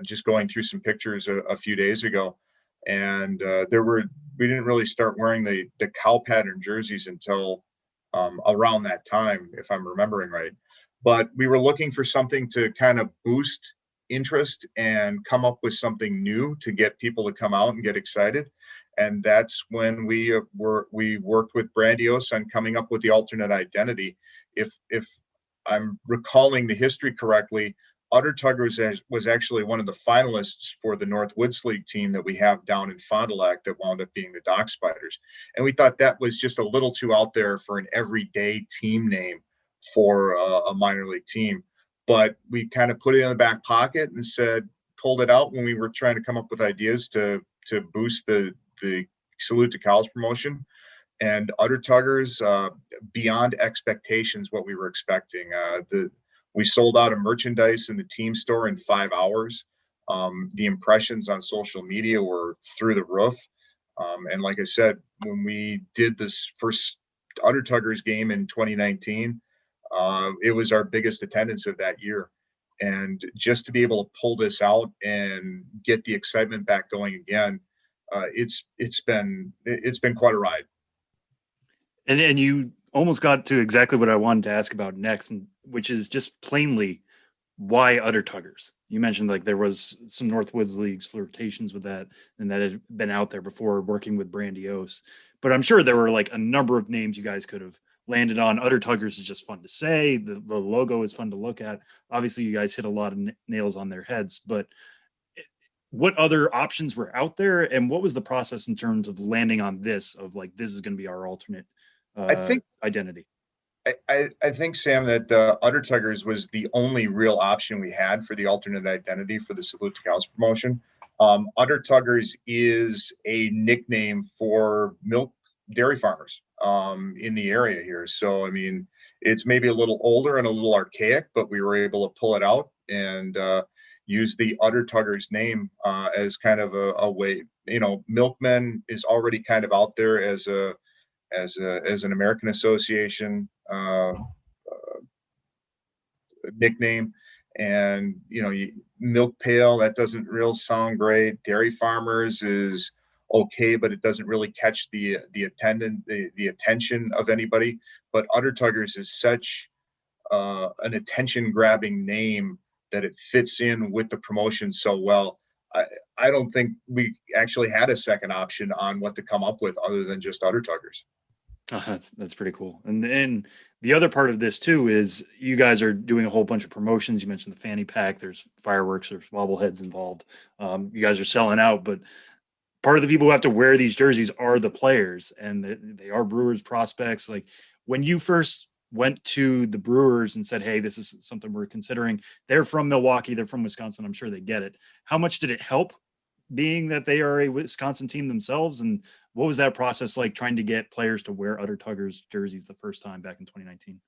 just going through some pictures a few days ago. And we didn't really start wearing the cow pattern jerseys until around that time, if I'm remembering right. But we were looking for something to kind of boost interest and come up with something new to get people to come out and get excited. And that's when we worked with Brandios on coming up with the alternate identity. If I'm recalling the history correctly, Udder Tuggers was actually one of the finalists for the North Woods League team that we have down in Fond du Lac that wound up being the Dock Spiders. And we thought that was just a little too out there for an everyday team name for a minor league team. But we kind of put it in the back pocket and pulled it out when we were trying to come up with ideas to boost the Salute to Cows promotion. And Udder Tuggers, beyond expectations, what we were expecting. We sold out of merchandise in the team store in 5 hours. The impressions on social media were through the roof. And like I said, when we did this first Udder Tuggers game in 2019, it was our biggest attendance of that year. And just to be able to pull this out and get the excitement back going again, it's been quite a ride. And you almost got to exactly what I wanted to ask about next, which is just plainly why Udder Tuggers. You mentioned like there was some North Woods League's flirtations with that, and that had been out there before working with Brandios. But I'm sure there were like a number of names you guys could have landed on. Udder Tuggers is just fun to say. The logo is fun to look at. Obviously, you guys hit a lot of nails on their heads. But what other options were out there, and what was the process in terms of landing on this? Of like, this is going to be our alternate identity. I think, Sam, that Udder Tuggers was the only real option we had for the alternate identity for the Salute to Cows promotion. Udder Tuggers is a nickname for milk dairy farmers in the area here. So, I mean, it's maybe a little older and a little archaic, but we were able to pull it out and use the Udder Tuggers name as kind of a way. You know, Milkmen is already kind of out there as an American Association nickname, And, milk pail, that doesn't real sound great. Dairy farmers is okay, but it doesn't really catch the attention of anybody. But Udder Tuggers is such an attention grabbing name that it fits in with the promotion so well. I don't think we actually had a second option on what to come up with other than just Udder Tuggers. Oh, that's pretty cool. And the other part of this too is you guys are doing a whole bunch of promotions. You mentioned the fanny pack. There's fireworks. There's bobbleheads involved. You guys are selling out, but part of the people who have to wear these jerseys are the players, and they are Brewers prospects. Like when you first went to the Brewers and said, "Hey, this is something we're considering." They're from Milwaukee. They're from Wisconsin. I'm sure they get it. How much did it help being that they are a Wisconsin team themselves? And what was that process like trying to get players to wear Udder Tuggers jerseys the first time back in 2019?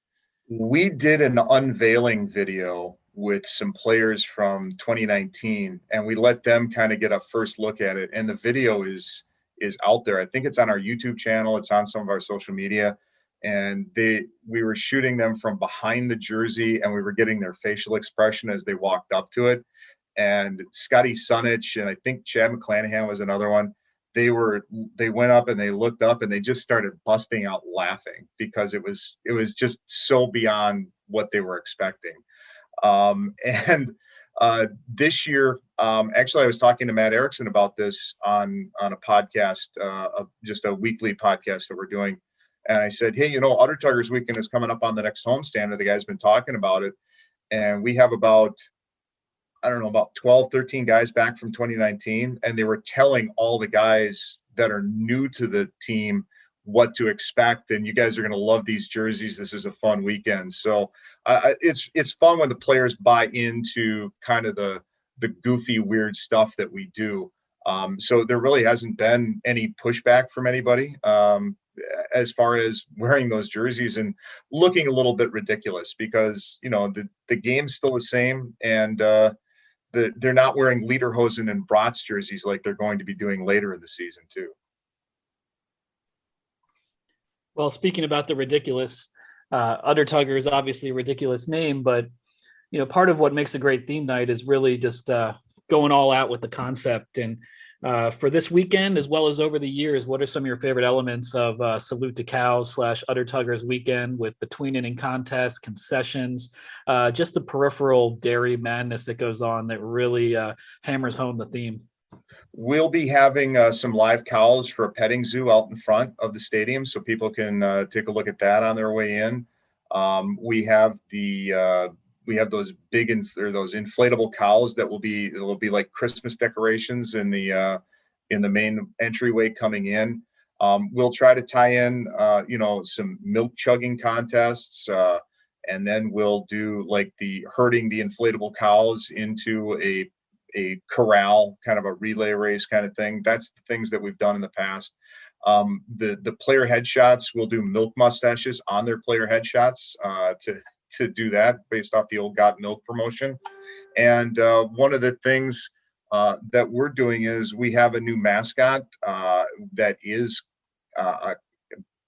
We did an unveiling video with some players from 2019, and we let them kind of get a first look at it. And the video is out there. I think it's on our YouTube channel. It's on some of our social media. And we were shooting them from behind the jersey, and we were getting their facial expression as they walked up to it. And Scotty Sunich and I think Chad McClanahan was another one. They went up and they looked up and they just started busting out laughing because it was just so beyond what they were expecting. This year, actually, I was talking to Matt Erickson about this on a podcast, just a weekly podcast that we're doing. And I said, hey, Udder Tuggers weekend is coming up on the next homestand. The guy's been talking about it. And we have about 12, 13 guys back from 2019. And they were telling all the guys that are new to the team what to expect. And you guys are going to love these jerseys. This is a fun weekend. So it's fun when the players buy into kind of the goofy, weird stuff that we do. So there really hasn't been any pushback from anybody as far as wearing those jerseys and looking a little bit ridiculous because, the game's still the same. And, they're not wearing Lederhosen and Bratz jerseys like they're going to be doing later in the season too. Well, speaking about the ridiculous, Udder Tugger is obviously a ridiculous name, but part of what makes a great theme night is really just going all out with the concept. And for this weekend, as well as over the years, what are some of your favorite elements of Salute to Cows / Udder Tuggers weekend with between inning contests, concessions, just the peripheral dairy madness that goes on that really hammers home the theme? We'll be having some live cows for a petting zoo out in front of the stadium, so people can take a look at that on their way in. We have those those inflatable cows that will be like Christmas decorations in the main entryway coming in. We'll try to tie in some milk chugging contests, and then we'll do like the herding the inflatable cows into a corral, kind of a relay race kind of thing. That's the things that we've done in the past. The player headshots, we'll do milk mustaches on their player headshots to do that based off the old Got Milk promotion. And one of the things that we're doing is we have a new mascot that is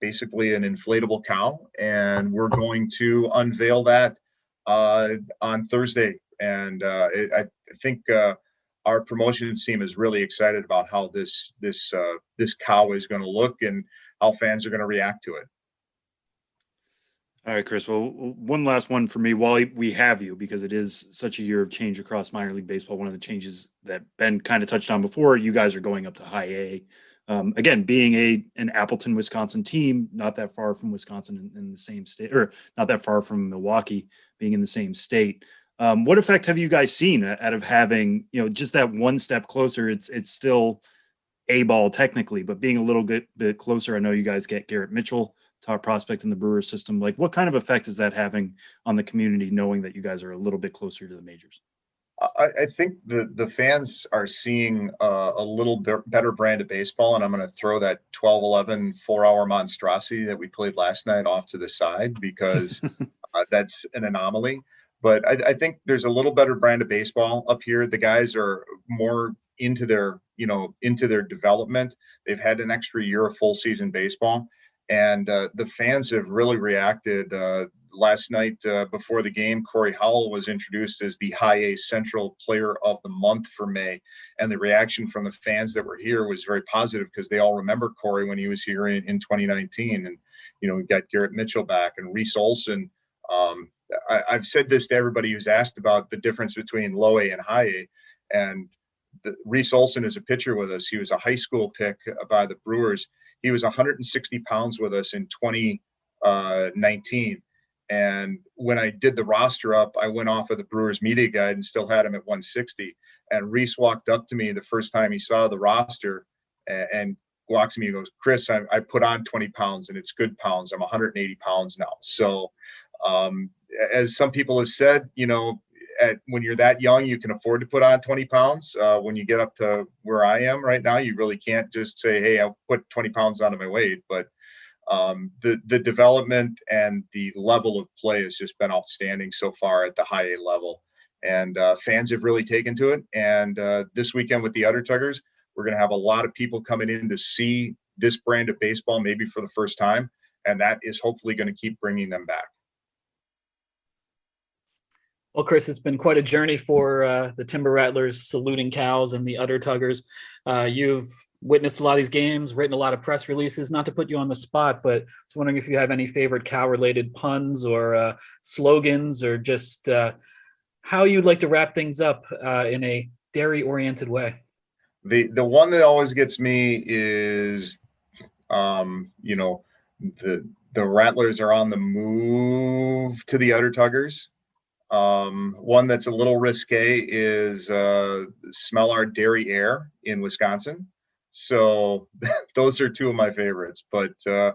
basically an inflatable cow, and we're going to unveil that on Thursday. And I think our promotions team is really excited about how this cow is going to look and how fans are going to react to it. All right, Chris. Well, one last one for me while we have you, because it is such a year of change across minor league baseball. One of the changes that Ben kind of touched on before, you guys are going up to high A. Again, being an Appleton, Wisconsin team, not that far from Wisconsin in the same state, or not that far from Milwaukee, being in the same state. What effect have you guys seen out of having, just that one step closer? It's still A ball technically, but being a little bit closer. I know you guys get Garrett Mitchell, top prospect in the Brewers system. Like, what kind of effect is that having on the community, knowing that you guys are a little bit closer to the majors? I think the fans are seeing a little better brand of baseball, and I'm going to throw that 12-11 4-hour monstrosity that we played last night off to the side because that's an anomaly. But I think there's a little better brand of baseball up here. The guys are more into their development. They've had an extra year of full season baseball, and the fans have really reacted. last night before the game, Corey Howell was introduced as the High A Central Player of the Month for May. And the reaction from the fans that were here was very positive because they all remember Corey when he was here in 2019. And, we've got Garrett Mitchell back and Reese Olson. I've said this to everybody who's asked about the difference between low A and high A. And Reese Olson is a pitcher with us. He was a high school pick by the Brewers. He was 160 pounds with us in 2019. And when I did the roster up, I went off of the Brewers media guide and still had him at 160. And Reese walked up to me the first time he saw the roster and walks to me and goes, "Chris, I put on 20 pounds and it's good pounds. I'm 180 pounds now." So as some people have said, when you're that young, you can afford to put on 20 pounds. When you get up to where I am right now, you really can't just say, "Hey, I'll put 20 pounds onto my weight." But the development and the level of play has just been outstanding so far at the high A level. And fans have really taken to it. And this weekend with the Udder Tuggers, we're going to have a lot of people coming in to see this brand of baseball, maybe for the first time. And that is hopefully going to keep bringing them back. Well, Chris, it's been quite a journey for the Timber Rattlers, saluting cows, and the Udder Tuggers. You've witnessed a lot of these games, written a lot of press releases. Not to put you on the spot, but I was wondering if you have any favorite cow-related puns or slogans, or just how you'd like to wrap things up in a dairy-oriented way. The one that always gets me is, the Rattlers are on the move to the Udder Tuggers. One that's a little risque is smell our dairy air in Wisconsin. So those are two of my favorites. But I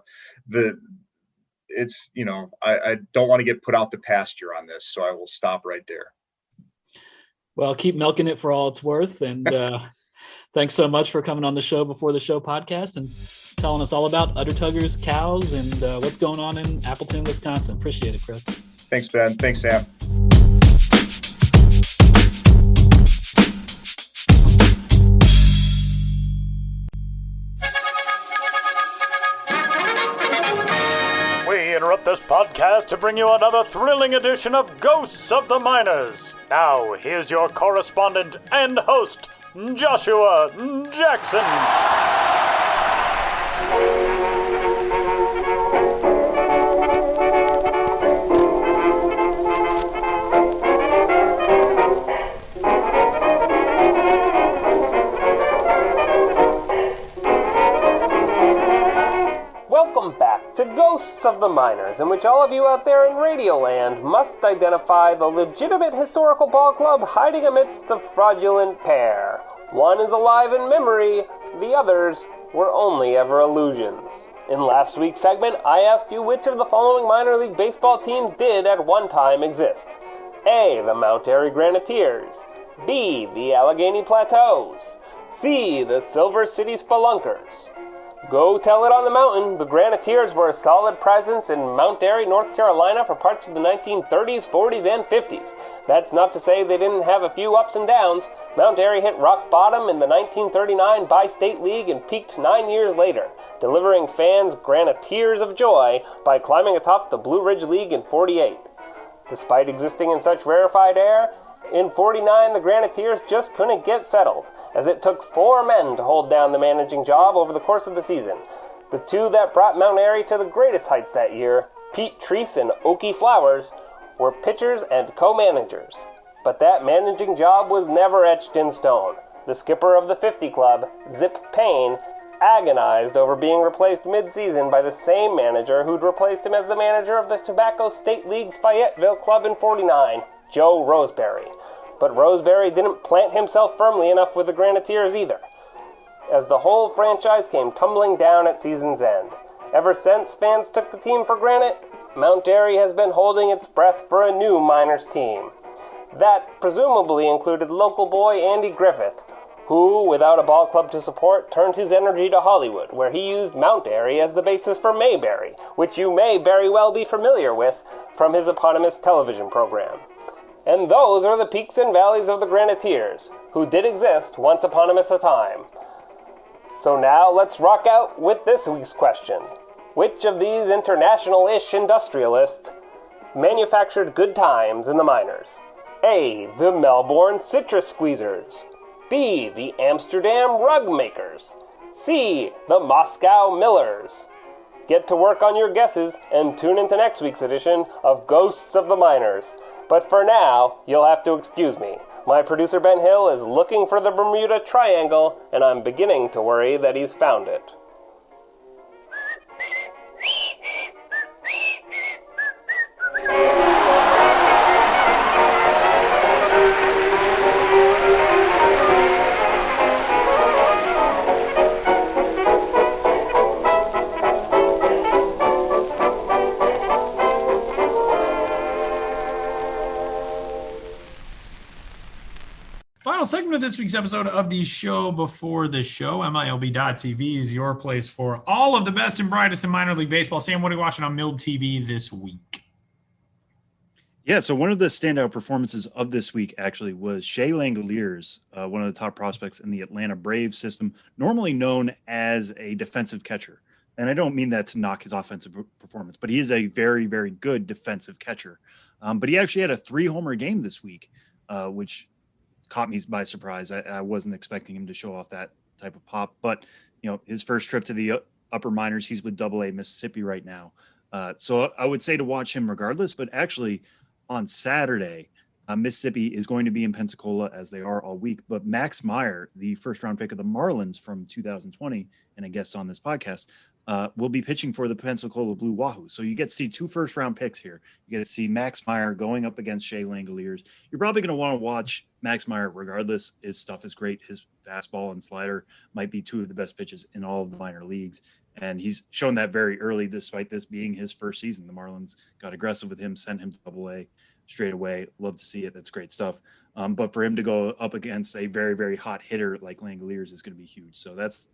don't want to get put out the pasture on this, so I will stop right there. Well, keep milking it for all it's worth. And thanks so much for coming on the Show Before the Show podcast and telling us all about Udder Tuggers, cows, and what's going on in Appleton, Wisconsin. Appreciate it, Chris. Thanks, Ben. Thanks, Sam. We interrupt this podcast to bring you another thrilling edition of Ghosts of the Miners. Now, here's your correspondent and host, Joshua Jackson. Welcome back to Ghosts of the Miners, in which all of you out there in Radioland must identify the legitimate historical ball club hiding amidst the fraudulent pair. One is alive in memory, the others were only ever illusions. In last week's segment, I asked you which of the following minor league baseball teams did at one time exist. A. The Mount Airy Graniteers. B. The Allegheny Plateaus. C. The Silver City Spelunkers. Go tell it on the mountain, the Graniteers were a solid presence in Mount Airy, North Carolina for parts of the 1930s, 40s, and 50s. That's not to say they didn't have a few ups and downs. Mount Airy hit rock bottom in the 1939 Bi-State League and peaked 9 years later, delivering fans Graniteers of joy by climbing atop the Blue Ridge League in 48. Despite existing in such rarefied air, in 49, the Graniteers just couldn't get settled, as it took 4 men to hold down the managing job over the course of the season. The two that brought Mount Airy to the greatest heights that year, Pete Treese and Okie Flowers, were pitchers and co-managers. But that managing job was never etched in stone. The skipper of the 50 Club, Zip Payne, agonized over being replaced mid-season by the same manager who'd replaced him as the manager of the Tobacco State League's Fayetteville Club in 49, Joe Roseberry. But Roseberry didn't plant himself firmly enough with the Graniteers either, as the whole franchise came tumbling down at season's end. Ever since fans took the team for granted, Mount Airy has been holding its breath for a new minors team. That presumably included local boy Andy Griffith, who, without a ball club to support, turned his energy to Hollywood, where he used Mount Airy as the basis for Mayberry, which you may very well be familiar with from his eponymous television program. And those are the peaks and valleys of the Graniteers, who did exist once upon a time. So now let's rock out with this week's question. Which of these international-ish industrialists manufactured good times in the minors? A. The Melbourne Citrus Squeezers. B. The Amsterdam Rug Makers. C. The Moscow Millers. Get to work on your guesses and tune into next week's edition of Ghosts of the Minors. But for now, you'll have to excuse me. My producer Ben Hill is looking for the Bermuda Triangle, and I'm beginning to worry that he's found it. Final segment of this week's episode of the show before the show. MILB.TV is your place for all of the best and brightest in minor league baseball. Sam, what are you watching on MILB TV this week? Yeah, so one of the standout performances of this week actually was Shea Langoliers, one of the top prospects in the Atlanta Braves system, normally known as a defensive catcher. And I don't mean that to knock his offensive performance, but he is a very, very good defensive catcher. But he actually had a 3-homer game this week, which caught me by surprise. I wasn't expecting him to show off that type of pop, but his first trip to the upper minors, he's with AA Mississippi right now. So I would say to watch him regardless, but actually on Saturday, Mississippi is going to be in Pensacola as they are all week, but Max Meyer, the first round pick of the Marlins from 2020, and a guest on this podcast, will be pitching for the Pensacola Blue Wahoo. So you get to see 2 first-round picks here. You get to see Max Meyer going up against Shea Langoliers. You're probably going to want to watch Max Meyer regardless. His stuff is great. His fastball and slider might be 2 of the best pitches in all of the minor leagues. And he's shown that very early, despite this being his first season. The Marlins got aggressive with him, sent him to AA straight away. Love to see it. That's great stuff. But for him to go up against a very, very hot hitter like Langoliers is going to be huge. So that's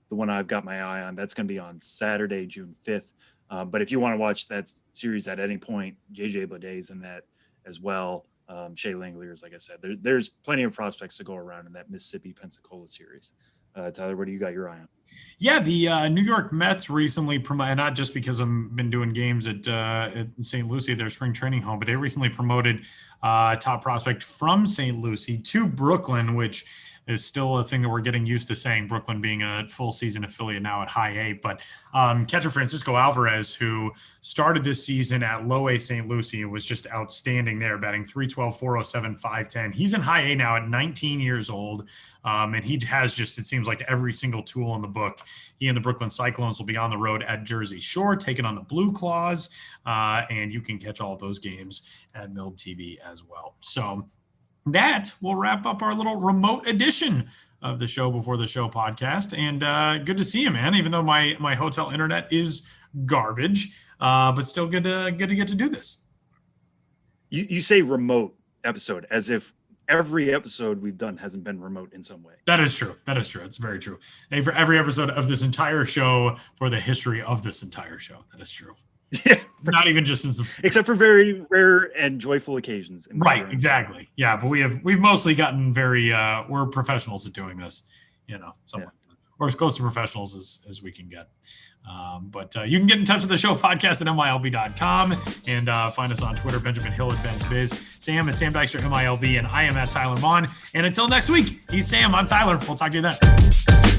the one I've got my eye on. That's going to be on Saturday, June 5th. But if you want to watch that series at any point, JJ Bleday's in that as well. Shea Langoliers, like I said, there's plenty of prospects to go around in that Mississippi Pensacola series. Tyler, what do you got your eye on? Yeah, the New York Mets recently promoted, not just because I've been doing games at St. Lucie, their spring training home, but they recently promoted top prospect from St. Lucie to Brooklyn, which is still a thing that we're getting used to saying, Brooklyn being a full season affiliate now at high A. But catcher Francisco Alvarez, who started this season at low A St. Lucie and was just outstanding there, batting .312, .407, .510. He's in high A now at 19 years old, and he has just, it seems like, every single tool in the book. He and the Brooklyn Cyclones will be on the road at Jersey Shore, taking on the Blue Claws, and you can catch all of those games at MILB TV as well. So that will wrap up our little remote edition of the Show Before the Show podcast. And good to see you, man, even though my hotel internet is garbage, but still good to get to do this. You say remote episode as if every episode we've done hasn't been remote in some way. That is true. It's very true. And for every episode of this entire show, for the history of this entire show, that is true. Yeah. Not even just in some, except for very rare and joyful occasions. Right. Exactly. Yeah. But we've mostly gotten very, we're professionals at doing this, something like that. Or as close to professionals as we can get. But you can get in touch with the show podcast at MILB.com and find us on Twitter, Benjamin Hill at Ben's Biz. Sam is Sam Dykstra, MILB, and I am at Tyler Mon. And until next week, he's Sam, I'm Tyler. We'll talk to you then.